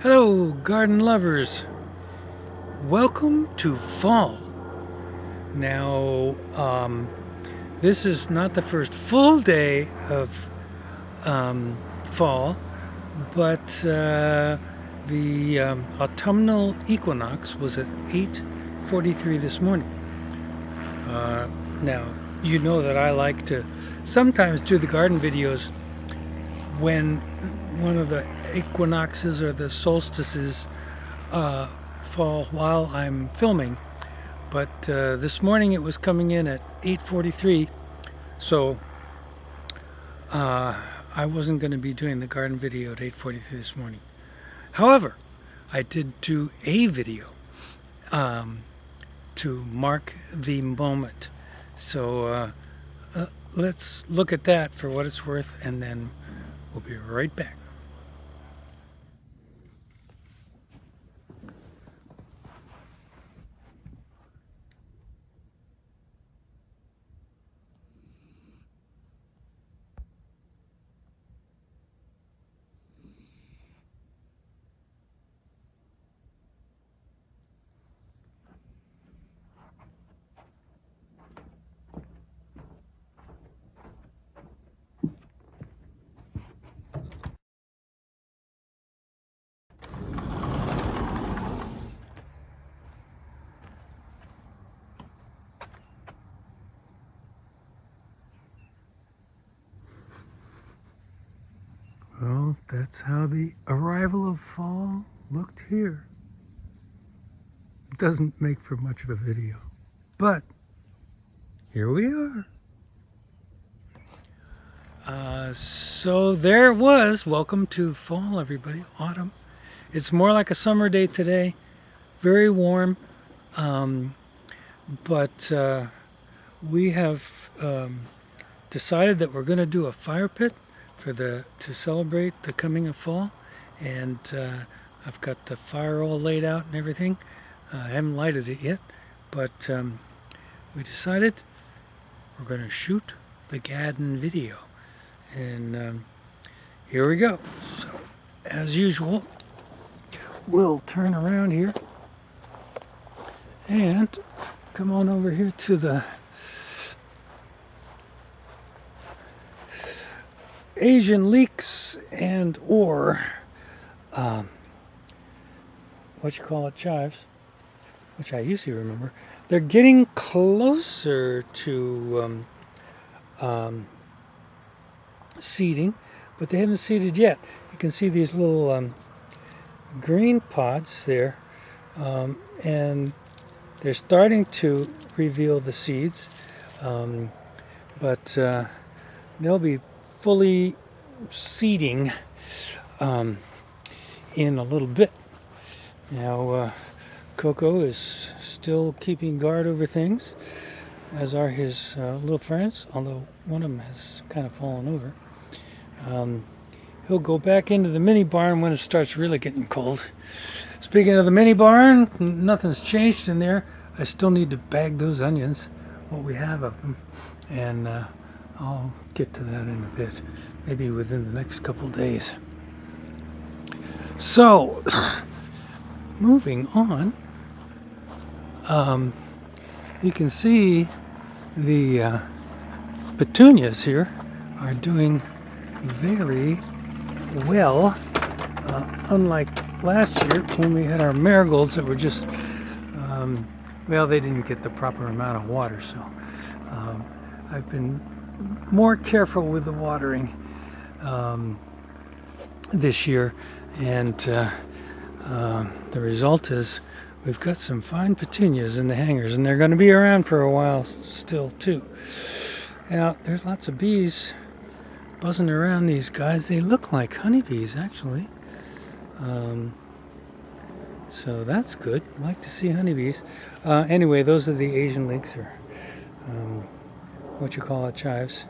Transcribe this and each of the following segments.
Hello, garden lovers. Welcome to fall. Now, this is not the first full day of fall, but the autumnal equinox was at 8:43 this morning. Now, you know that I like to sometimes do the garden videos when one of the equinoxes or the solstices fall while I'm filming, but this morning it was coming in at 8:43, so I wasn't going to be doing the garden video at 8:43 this morning. However, I did do a video to mark the moment, so let's look at that for what it's worth, and then we'll be right back. Well, that's how the arrival of fall looked here. It doesn't make for much of a video, but here we are. So there it was. Welcome to fall, everybody. Autumn. It's more like a summer day today. Very warm, but we have decided that we're going to do a fire pit to celebrate the coming of fall, and I've got the fire all laid out and everything. I haven't lighted it yet, but we decided we're going to shoot the garden video, and here we go. So as usual, we'll turn around here and come on over here to the Asian leeks and or chives, which I usually remember. They're getting closer to seeding, but they haven't seeded yet. You can see these little green pods there, and they're starting to reveal the seeds, but they'll be fully seeding in a little bit. Now, Coco is still keeping guard over things, as are his little friends, although one of them has kind of fallen over. He'll go back into the mini barn when it starts really getting cold. Speaking of the mini barn, nothing's changed in there. I still need to bag those onions, what we have of them, and I'll get to that in a bit, maybe within the next couple days. So, moving on, you can see the petunias here are doing very well, unlike last year when we had our marigolds that were just, well, they didn't get the proper amount of water, so I've been more careful with the watering this year, and the result is we've got some fine petunias in the hangers, and they're going to be around for a while still too. Now there's lots of bees buzzing around these guys. They look like honeybees actually, so that's good. I like to see honeybees. Anyway, those are the Asian leeks, or chives.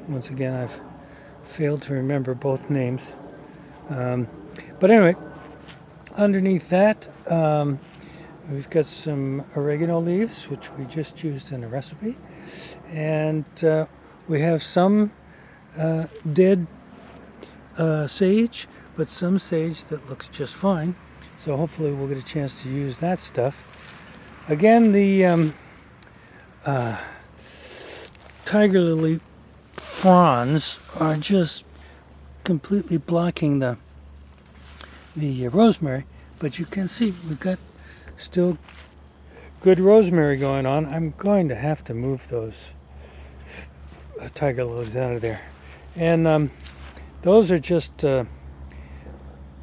Once again, I've failed to remember both names. But anyway, underneath that, we've got some oregano leaves, which we just used in a recipe. And we have some dead sage, but some sage that looks just fine. So hopefully we'll get a chance to use that stuff. Again, the tiger lily fronds are just completely blocking the rosemary, but you can see we've got still good rosemary going on. I'm going to have to move those tiger lilies out of there, and those are just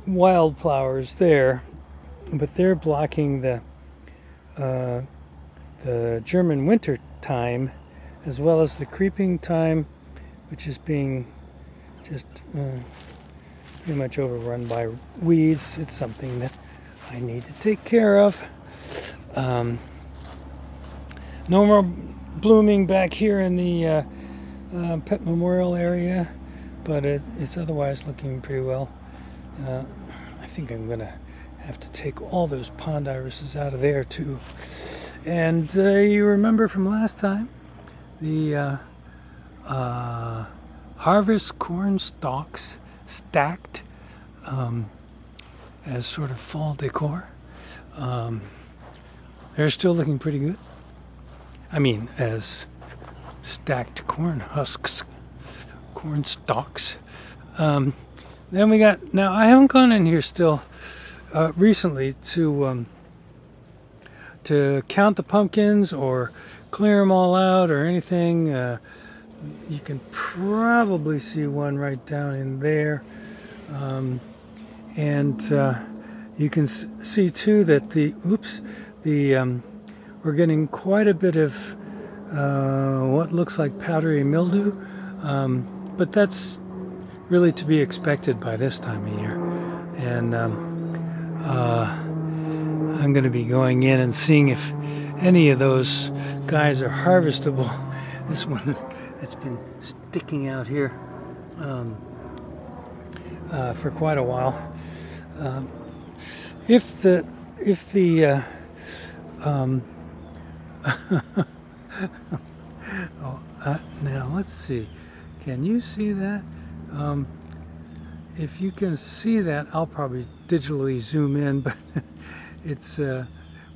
wildflowers there, but they're blocking the German winter time, as well as the creeping time, which is being just pretty much overrun by weeds. It's something that I need to take care of. No more blooming back here in the Pet Memorial area, but it's otherwise looking pretty well. I think I'm gonna have to take all those pond irises out of there too. And you remember from last time, the harvest corn stalks stacked as sort of fall decor. They're still looking pretty good. I mean, as stacked corn husks, corn stalks. Then we got, now I haven't gone in here still recently to count the pumpkins or clear them all out or anything. You can probably see one right down in there. And you can see too that we're getting quite a bit of what looks like powdery mildew, but that's really to be expected by this time of year. And I'm going to be going in and seeing if any of those guys are harvestable. This one has been sticking out here for quite a while. Now let's see. Can you see that? If you can see that, I'll probably digitally zoom in, but it's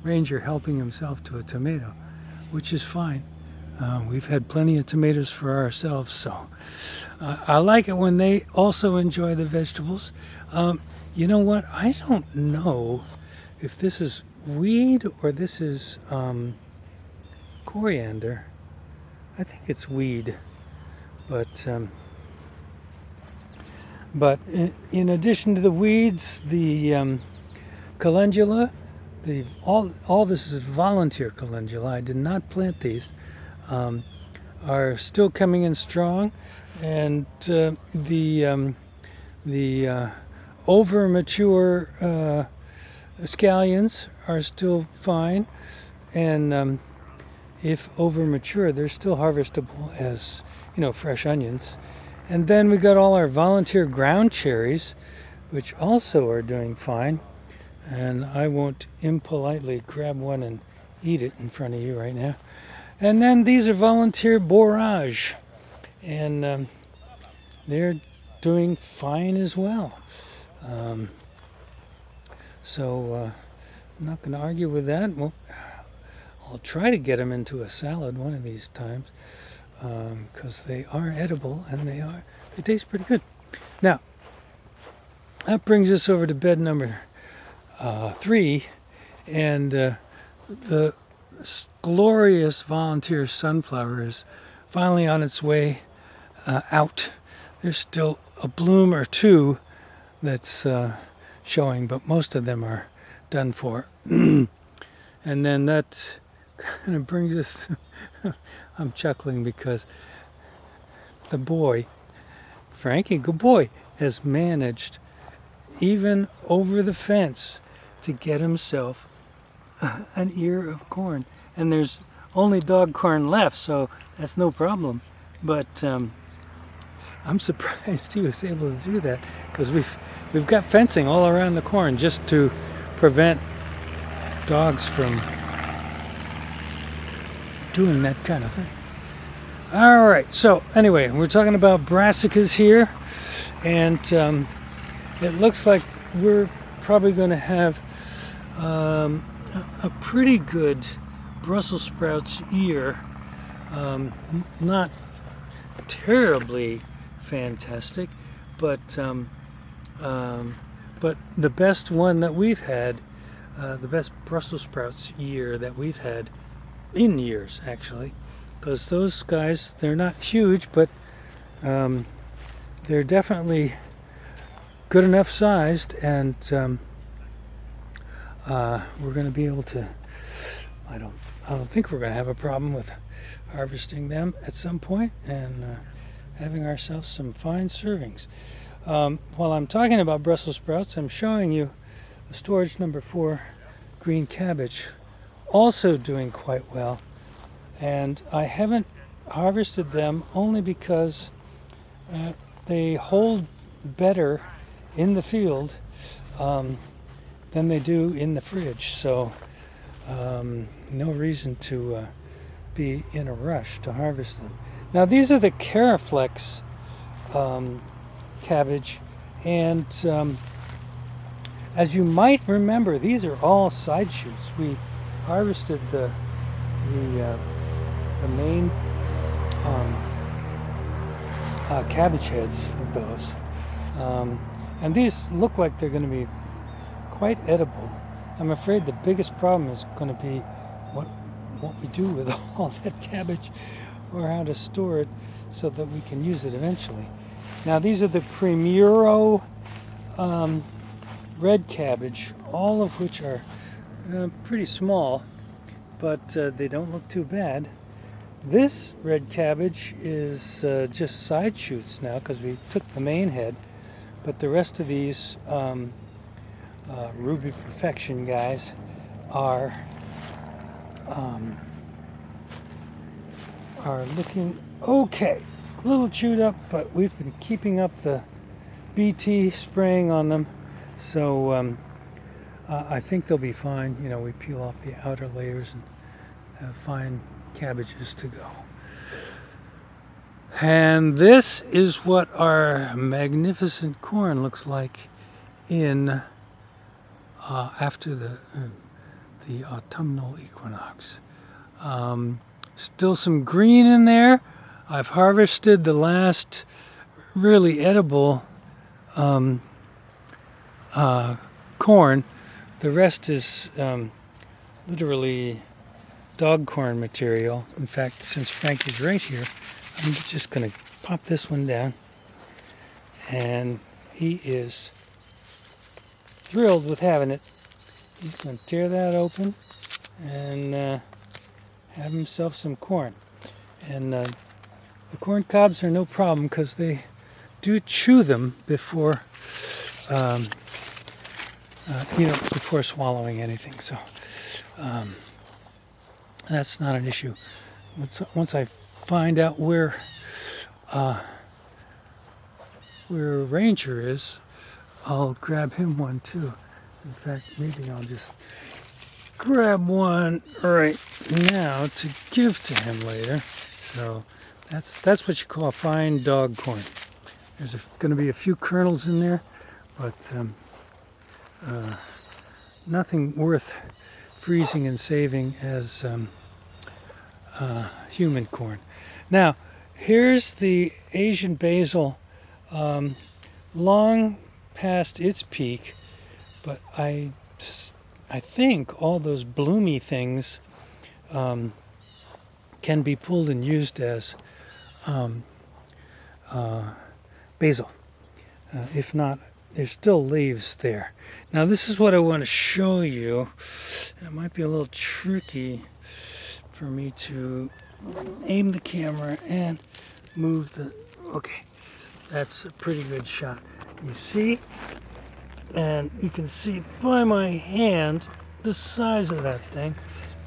Ranger helping himself to a tomato, which is fine. We've had plenty of tomatoes for ourselves, so I like it when they also enjoy the vegetables. You know what? I don't know if this is weed or this is coriander. I think it's weed, but in addition to the weeds, the calendula, all this is volunteer calendula. I did not plant these. Are still coming in strong, and the over mature scallions are still fine, and if over mature, they're still harvestable as fresh onions. And then we got all our volunteer ground cherries, which also are doing fine. And I won't impolitely grab one and eat it in front of you right now. And then these are volunteer borage, and they're doing fine as well. So I'm not going to argue with that. Well, I'll try to get them into a salad one of these times, because they are edible and they taste pretty good. Now, that brings us over to bed number 3, and the glorious volunteer sunflower is finally on its way out. There's still a bloom or two that's showing, but most of them are done for. And then that kind of brings us I'm chuckling because the boy, Frankie, good boy, has managed even over the fence to get himself an ear of corn. And there's only dog corn left, so that's no problem. But I'm surprised he was able to do that, because we've got fencing all around the corn just to prevent dogs from doing that kind of thing. All right, so anyway, we're talking about brassicas here, and it looks like we're probably going to have a pretty good Brussels sprouts year. Not terribly fantastic, but the best one that we've had, the best Brussels sprouts year that we've had in years, actually, because those guys, they're not huge, but they're definitely good enough sized, and we're going to be able to, I don't think we're going to have a problem with harvesting them at some point and having ourselves some fine servings. While I'm talking about Brussels sprouts, I'm showing you the storage number 4 green cabbage, also doing quite well. And I haven't harvested them only because they hold better in the field than they do in the fridge. So no reason to be in a rush to harvest them. Now these are the Caraflex cabbage, and as you might remember, these are all side shoots. We harvested the main cabbage heads of those, and these look like they're going to be quite edible. I'm afraid the biggest problem is going to be what we do with all that cabbage, or how to store it so that we can use it eventually. Now these are the Primero red cabbage, all of which are pretty small, but they don't look too bad. This red cabbage is just side shoots now because we took the main head, but the rest of these Ruby Perfection guys are looking okay. A little chewed up, but we've been keeping up the BT spraying on them, so I think they'll be fine. You know, we peel off the outer layers and have fine cabbages to go. And this is what our magnificent corn looks like in after the autumnal equinox. Still some green in there. I've harvested the last really edible corn. The rest is literally dog corn material. In fact, since Frank is right here, I'm just going to pop this one down. And he is thrilled with having it. He's going to tear that open and have himself some corn. And the corn cobs are no problem because they do chew them before before swallowing anything. So that's not an issue. Once I find out where Ranger is, I'll grab him one too. In fact, maybe I'll just grab one right now to give to him later. So that's what you call fine dog corn. There's going to be a few kernels in there, but nothing worth freezing and saving as human corn. Now, here's the Asian basil, long past its peak, but I think all those bloomy things can be pulled and used as basil. If not, there's still leaves there. Now this is what I want to show you. It might be a little tricky for me to aim the camera and move the... Okay, that's a pretty good shot. You see? And you can see by my hand the size of that thing.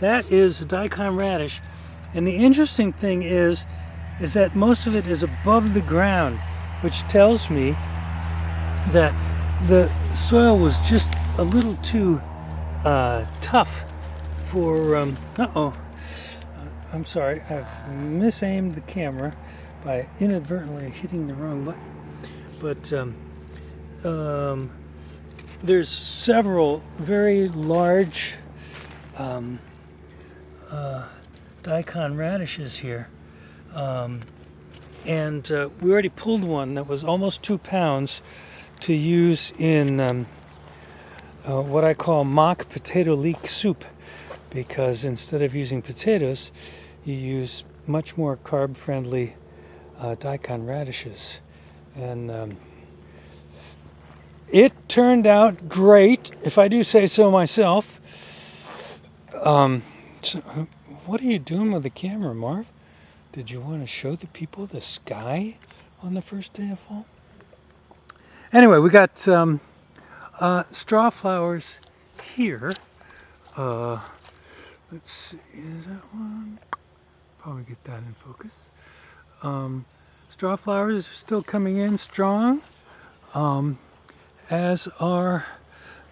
That is a daikon radish. And the interesting thing is that most of it is above the ground, which tells me that the soil was just a little too tough for... I'm sorry, I've misaimed the camera by inadvertently hitting the wrong button. But there's several very large daikon radishes here. And we already pulled one that was almost 2 pounds to use in what I call mock potato leek soup, because instead of using potatoes, you use much more carb-friendly daikon radishes. And it turned out great, if I do say so myself. So, what are you doing with the camera, Marv? Did you want to show the people the sky on the first day of fall? Anyway, we got straw flowers here. Let's see, is that one? Probably get that in focus. Straw flowers are still coming in strong, as are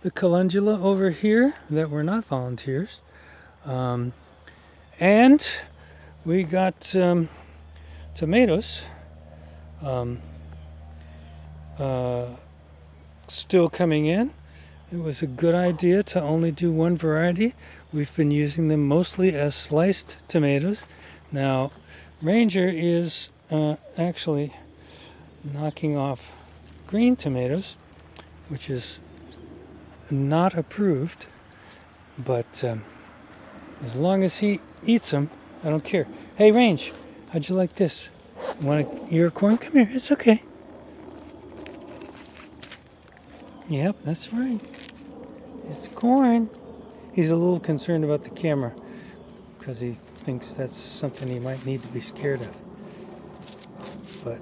the calendula over here that were not volunteers. And we got tomatoes still coming in. It was a good idea to only do one variety. We've been using them mostly as sliced tomatoes. Now, Ranger is actually knocking off green tomatoes, which is not approved, but as long as he eats them, I don't care. Hey, Range, how'd you like this? You want an ear of corn? Come here, it's okay. Yep, that's right. It's corn. He's a little concerned about the camera because he thinks that's something he might need to be scared of. But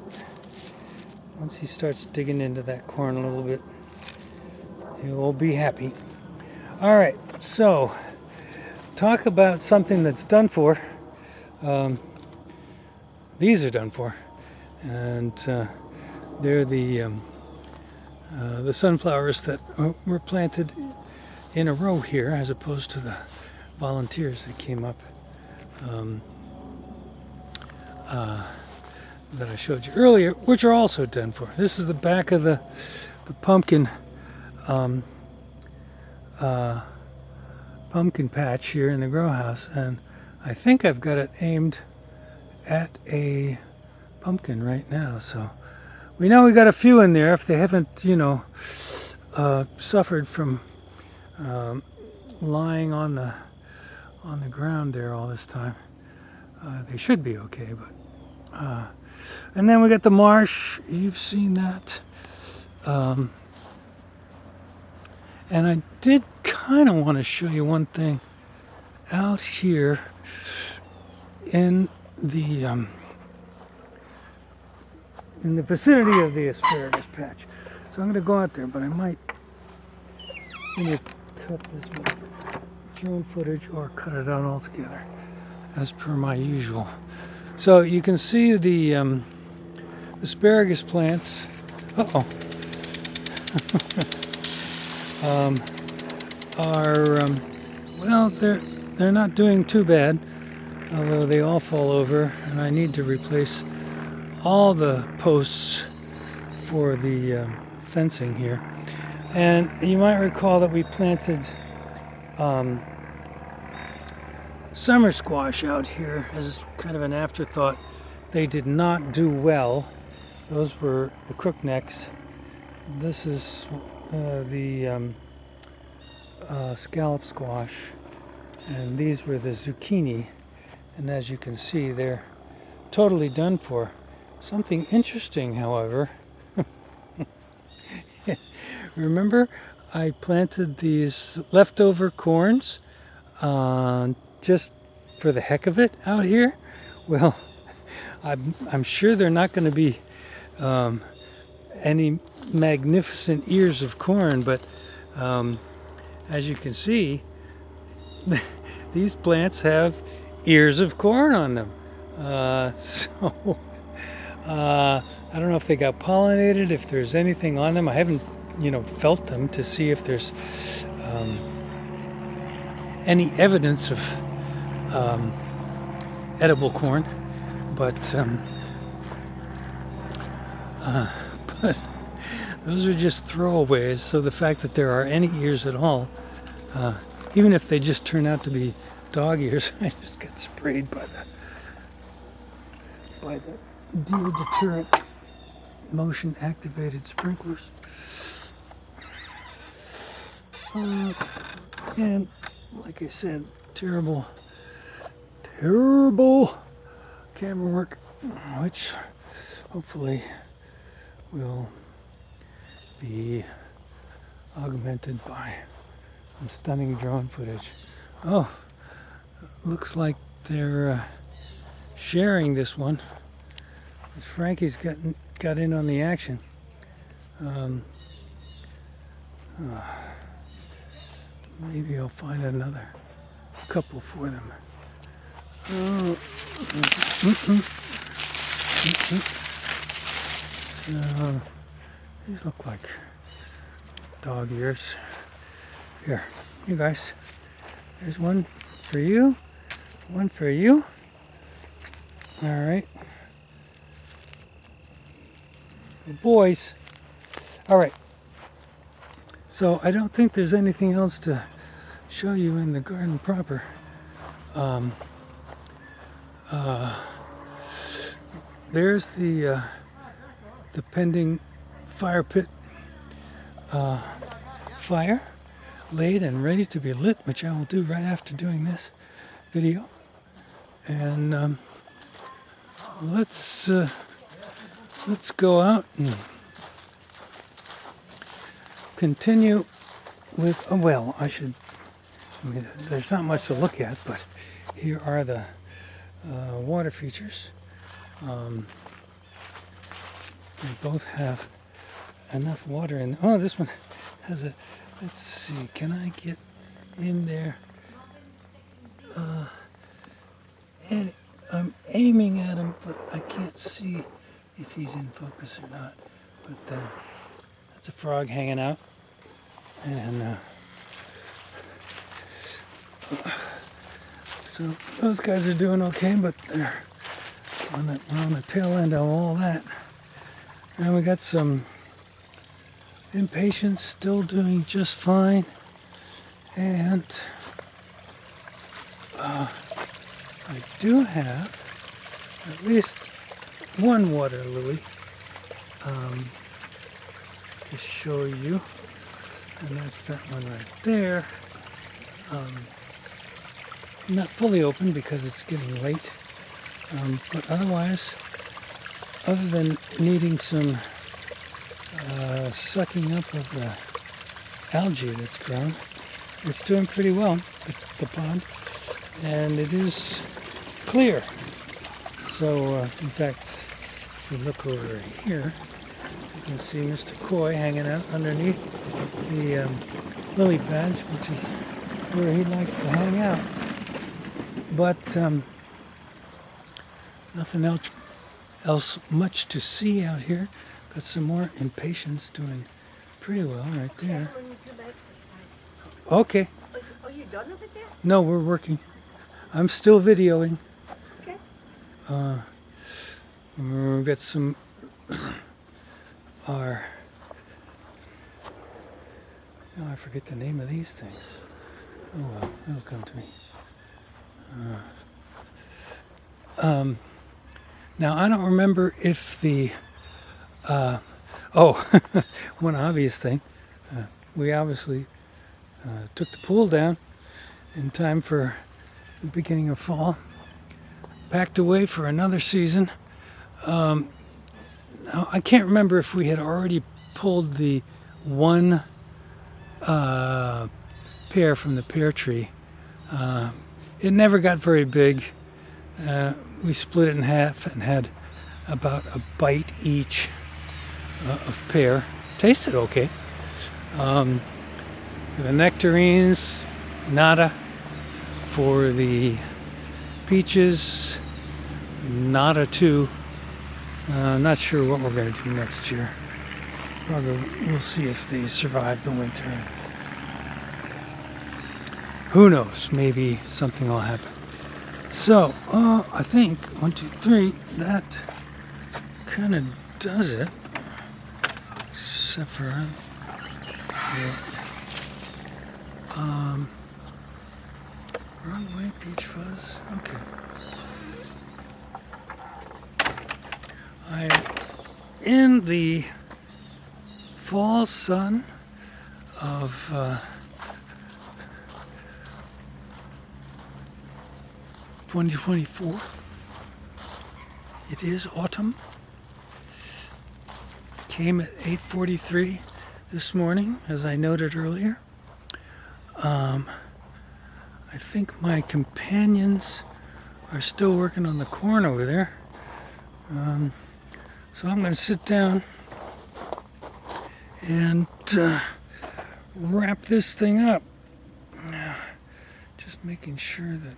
once he starts digging into that corn a little bit, he will be happy. All right, so talk about something that's done for. These are done for, and they're the sunflowers that were planted in a row here, as opposed to the volunteers that came up that I showed you earlier, which are also done for. This is the back of the pumpkin pumpkin patch here in the grow house, and I think I've got it aimed at a pumpkin right now, so we know we got a few in there. If they haven't, suffered from lying on the ground there all this time, they should be okay. But and then we got the marsh. You've seen that, and I did kind of want to show you one thing out here in the vicinity of the asparagus patch. So I'm going to go out there, but I might either cut this with drone footage or cut it out altogether, as per my usual. So you can see the asparagus plants. Are well, they're not doing too bad, although they all fall over, and I need to replace all the posts for the fencing here. And you might recall that we planted summer squash out here as kind of an afterthought. They did not do well. Those were the crooknecks. This is the scallop squash, and these were the zucchini. And as you can see, they're totally done for. Something interesting, however, remember I planted these leftover corns just for the heck of it out here? Well, I'm sure they're not going to be any magnificent ears of corn, but as you can see, these plants have ears of corn on them. So I don't know if they got pollinated, if there's anything on them. I haven't, felt them to see if there's any evidence of edible corn, but those are just throwaways. So the fact that there are any ears at all, even if they just turn out to be dog ears, I just got sprayed by the deer deterrent motion activated sprinklers. And like I said, terrible camera work, which hopefully will be augmented by some stunning drone footage. Oh, looks like they're sharing this one. Frankie's got in on the action. Maybe I'll find another couple for them. These look like dog ears. Here, you guys. There's one for you, one for you. All right. Boys. All right. So I don't think there's anything else to show you in the garden proper. There's the pending fire pit fire laid and ready to be lit, which I will do right after doing this video. And let's go out and continue with, there's not much to look at, but here are the water features. They both have enough water in. Oh, this one has a, let's see, can I get in there? And I'm aiming at him, but I can't see if he's in focus or not. But that's a frog hanging out. And so those guys are doing okay, but they're on the tail end of all that. And we got some impatiens still doing just fine. And I do have at least one water lily to show you, and that's that one right there. Not fully open because it's getting late, but otherwise, other than needing some sucking up of the algae that's grown, it's doing pretty well, the pond, and it is clear. So, in fact, if you look over here, you can see Mr. Koi hanging out underneath the lily pads, which is where he likes to hang out. But nothing else much to see out here. Got some more impatiens doing pretty well right there. Okay. Are you done over there? No, we're working. I'm still videoing. Okay. We've got some I forget the name of these things. Oh well, it'll come to me. Now I don't remember if the one obvious thing, we obviously took the pool down in time for the beginning of fall, packed away for another season. Now I can't remember if we had already pulled the one pear from the pear tree. It never got very big. We split it in half and had about a bite each of pear. Tasted okay. For the nectarines, nada. For the peaches, nada too. Not sure what we're going to do next year. Probably we'll see if they survive the winter. Who knows? Maybe something will happen. So, I think 1, 2, 3. That kind of does it. except for wrong way, peach fuzz. Okay. I'm in the fall sun of 2024. It is autumn. Came at 8:43 this morning, as I noted earlier. I think my companions are still working on the corn over there. So I'm going to sit down and wrap this thing up. Just making sure that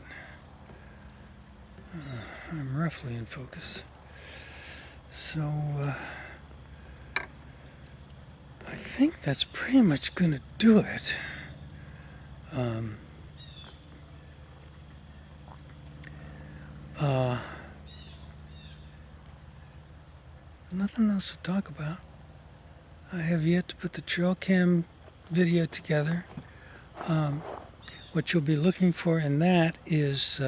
I'm roughly in focus. So I think that's pretty much going to do it. Nothing else to talk about. I have yet to put the trail cam video together. What you'll be looking for in that is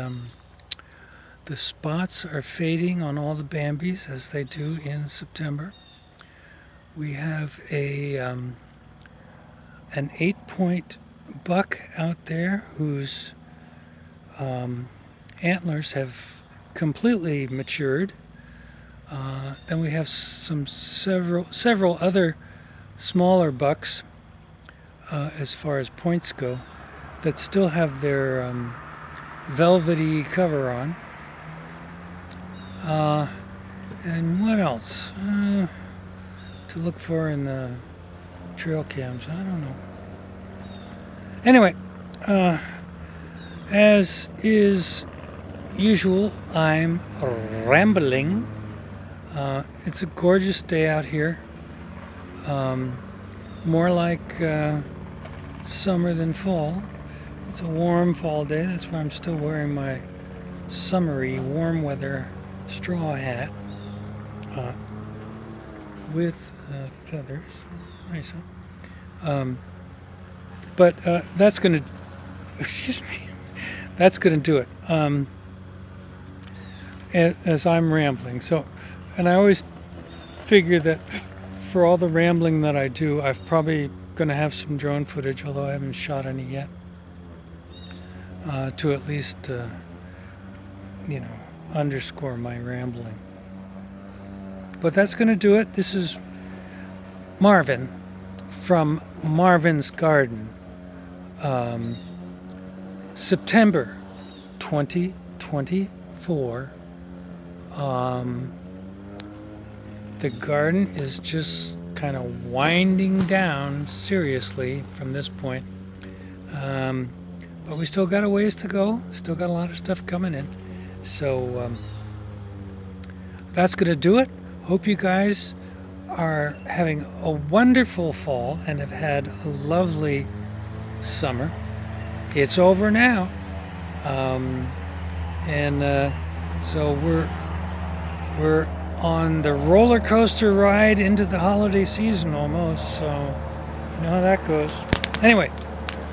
the spots are fading on all the Bambis as they do in September. We have an 8-point buck out there whose antlers have completely matured. Then we have several other smaller bucks as far as points go that still have their velvety cover on. And what else to look for in the trail cams? I don't know. Anyway, as is usual, I'm rambling. It's a gorgeous day out here. More like summer than fall. It's a warm fall day. That's why I'm still wearing my summery warm weather straw hat with feathers. Nice, huh? But that's going to, excuse me, that's going to do it as I'm rambling. So, and I always figure that for all the rambling that I do, I'm probably going to have some drone footage, although I haven't shot any yet, to at least, underscore my rambling. But that's going to do it. This is Marvin from Marvin's Garden, September 2024. The garden is just kind of winding down seriously from this point. But we still got a ways to go. Still got a lot of stuff coming in. So that's going to do it. Hope you guys are having a wonderful fall and have had a lovely summer. It's over now. So we're on the roller coaster ride into the holiday season almost, so you know how that goes. Anyway,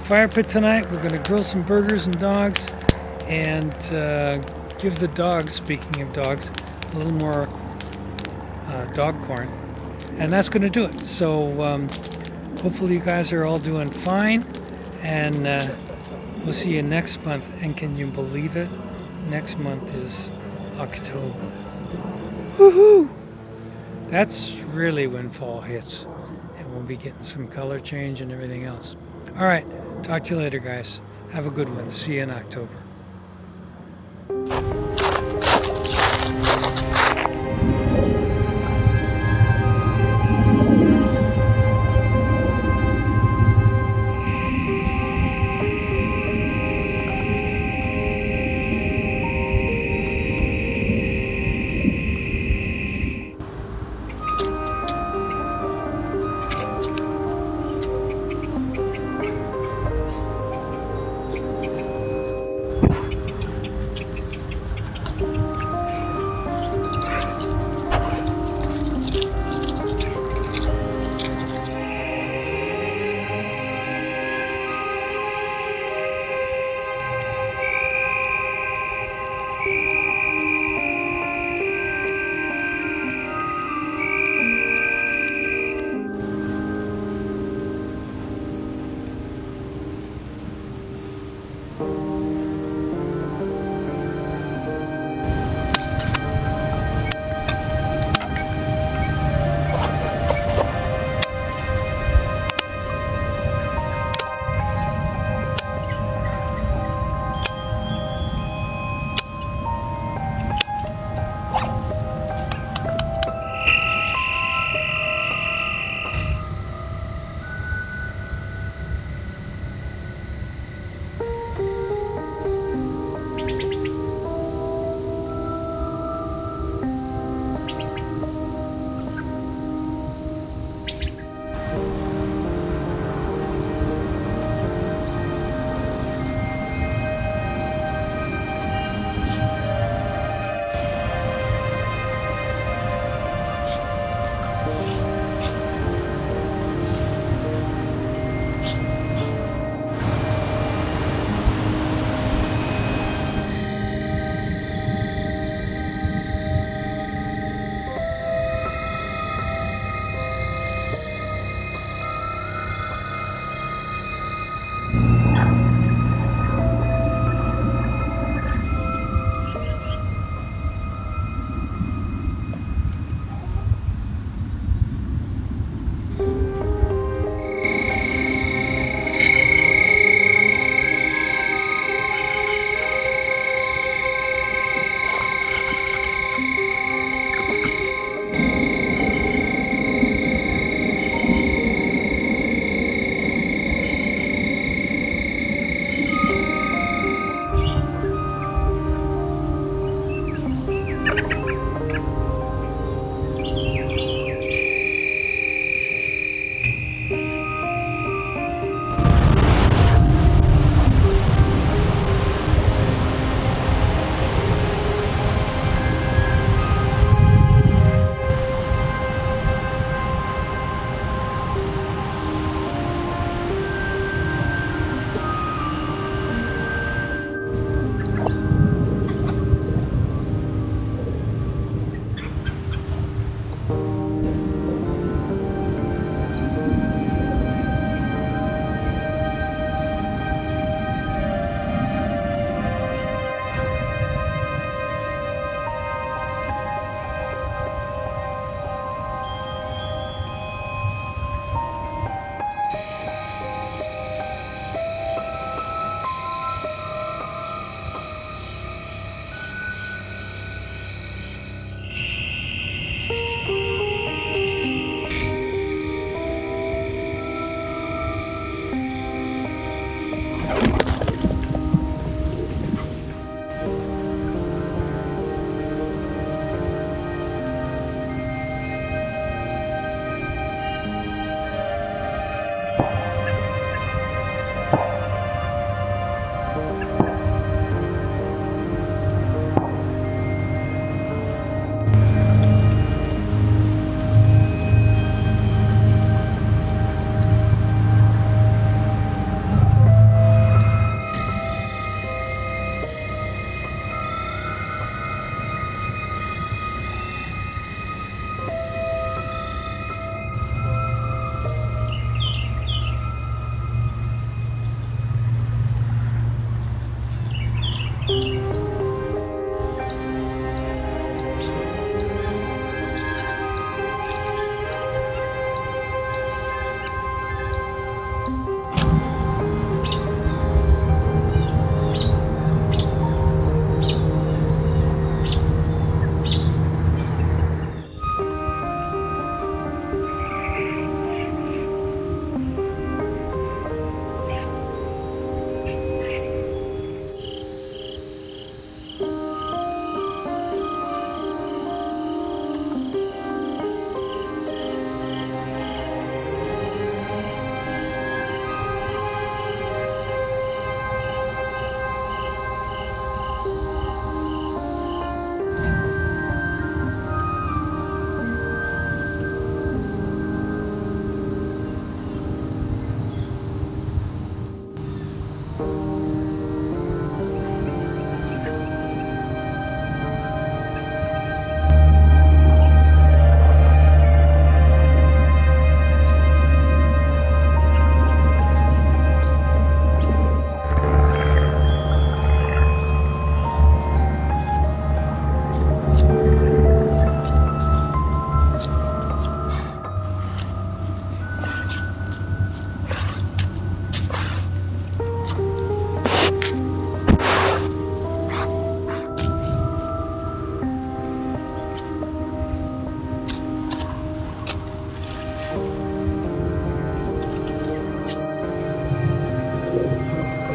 fire pit tonight. We're going to grill some burgers and dogs and give the dogs, speaking of dogs, a little more dog corn. And that's going to do it. So hopefully you guys are all doing fine, and we'll see you next month. And can you believe it? Next month is October. Woohoo! That's really when fall hits, and we'll be getting some color change and everything else. All right, talk to you later, guys. Have a good one. See you in October.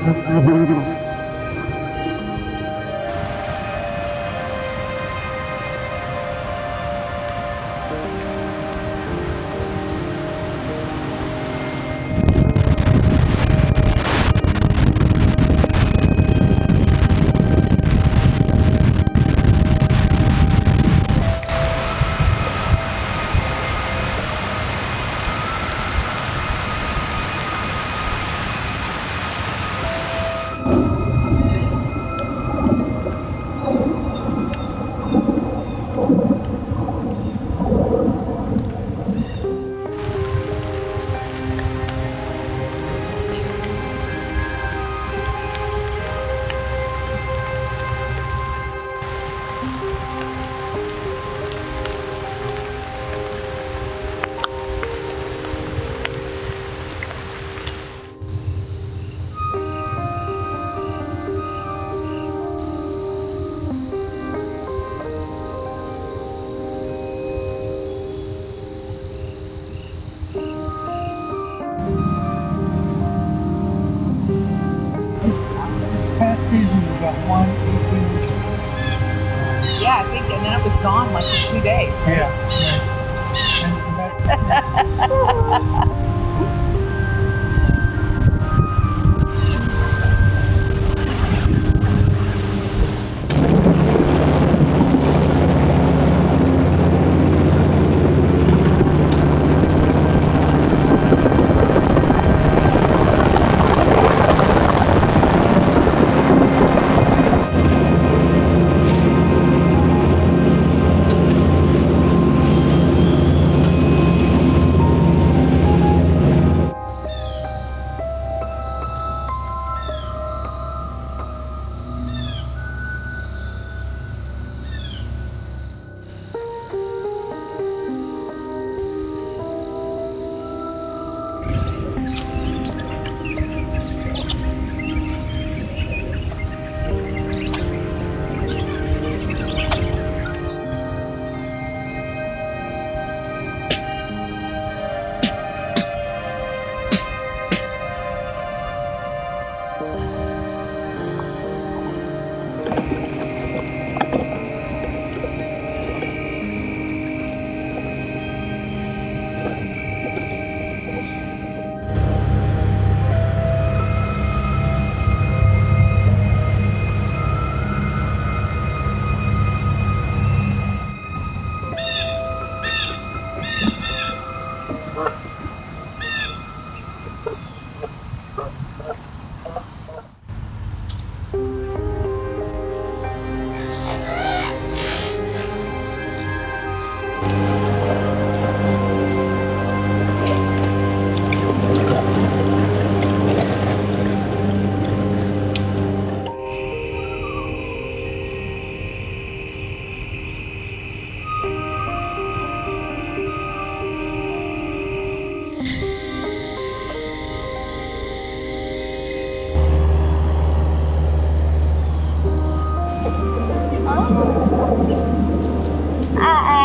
Past season we got 1 18 inch. Yeah, I think, and then it was gone like in 2 days. Yeah.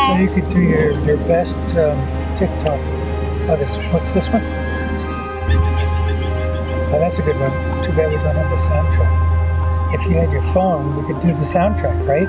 So you could do your best TikTok. What's this one? Oh, that's a good one. Too bad we don't have the soundtrack. If you had your phone, we could do the soundtrack, right?